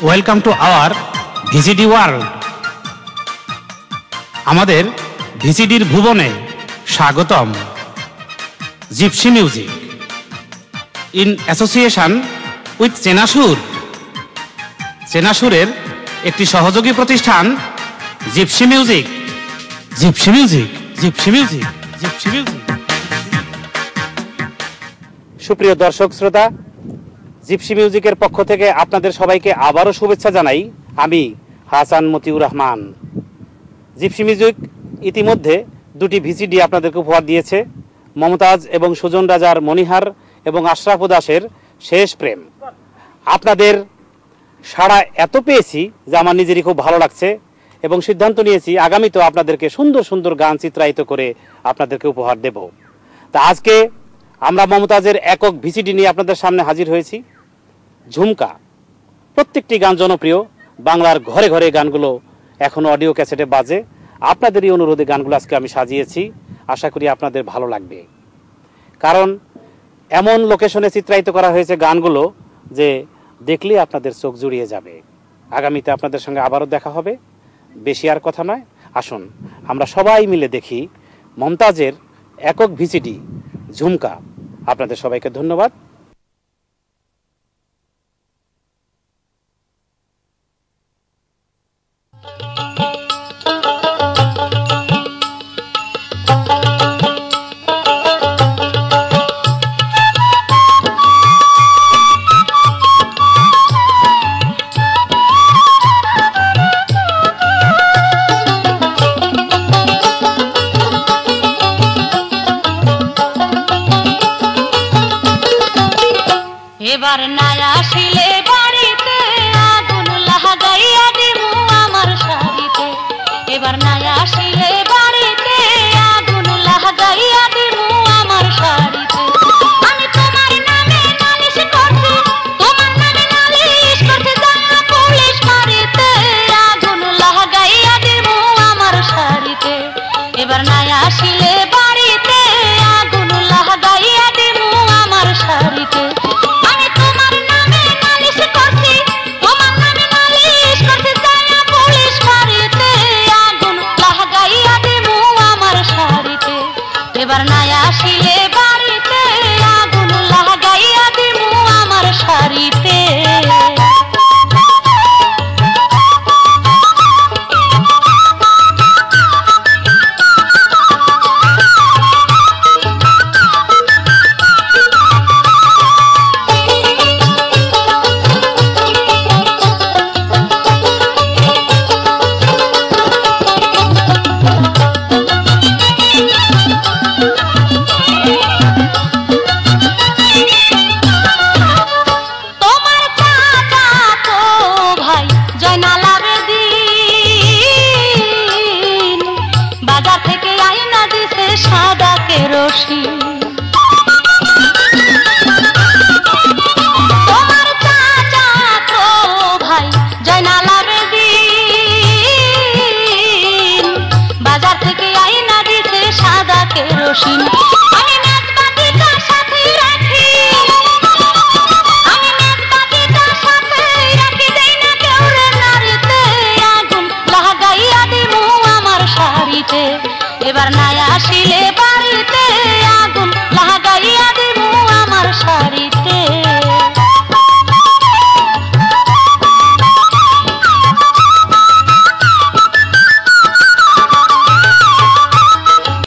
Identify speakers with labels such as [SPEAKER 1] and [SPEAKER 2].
[SPEAKER 1] Welcome to our VCD world. আমাদের ভিসিডির ভুবনে স্বাগতম। Gypsy Music in association with Chenasur. চেনাসুরের একটি সহযোগী প্রতিষ্ঠান Gypsy Music. Gypsy Music, Gypsy Music, Gypsy Music. সুপ্রিয় দর্শক শ্রোতা, জিপসি মিউজিকের পক্ষ থেকে আপনাদের সবাইকে আবারও শুভেচ্ছা জানাই। আমি হাসান মতিউর রহমান। জিপসি মিউজিক ইতিমধ্যে দুটি ভিসিডি আপনাদেরকে উপহার দিয়েছে, মমতাজ এবং সুজন রাজার মনিহার এবং আশরাফ উদাসের শেষ প্রেম। আপনাদের সাড়া এত পেয়েছি যে আমার নিজেরই খুব ভালো লাগছে এবং সিদ্ধান্ত নিয়েছি আগামীতেও আপনাদেরকে সুন্দর সুন্দর গান চিত্রায়িত করে আপনাদেরকে উপহার দেব। তা আজকে আমরা মমতাজের একক ভিসিডি নিয়ে আপনাদের সামনে হাজির হয়েছি। ঝুমকা, প্রত্যেকটি গান জনপ্রিয়, বাংলার ঘরে ঘরে গানগুলো এখনো অডিও ক্যাসেটে বাজে। আপনাদেরই অনুরোধে গানগুলো আজকে আমি সাজিয়েছি, আশা করি আপনাদের ভালো লাগবে। কারণ এমন লোকেশনে চিত্রায়িত করা হয়েছে গানগুলো যে দেখলে আপনাদের চোখ জুড়িয়ে যাবে। আগামীতে আপনাদের সঙ্গে আবারও দেখা হবে। বেশি আর কথা নয়, আসুন আমরা সবাই মিলে দেখি মমতাজের একক ভিসিডি ঝুমকা। আপনাদের সবাইকে ধন্যবাদ।
[SPEAKER 2] এবার না আসিলে বাড়িতে আগুন লাগাইয়া দিমু আমার শাড়িতে। এবার না আসিলে বাড়িতে আগুন লাগাইয়া দিমু আমার শাড়িতে। আমি তোমার নামে নালিশ করছি, তোমার নামে নালিশ করছি, জানা পুলিশ মারিতে আগুন লাগাইয়া দিমু আমার শাড়িতে। এবার না আসিলে বাড়িতে আগুন লাগাইয়া দিমু আমার শাড়িতে। এবার না আসিলে বাড়িতে আগুন লাগাইয়া দিমু আমার শাড়িতে। তোমার চাচা তো ভাই জয়নালার দিন বাজার থেকে আইনা দিছে সাদা কেরোসিন। আমি মেজবাতিটার সাথে রাখি, আমি মেজবাতিটার সাথে রাখি, দেই না কেউরে নাড়িতে আগুন লাগাইয়া দিমু আমার শাড়িতে। এবার না আসিলে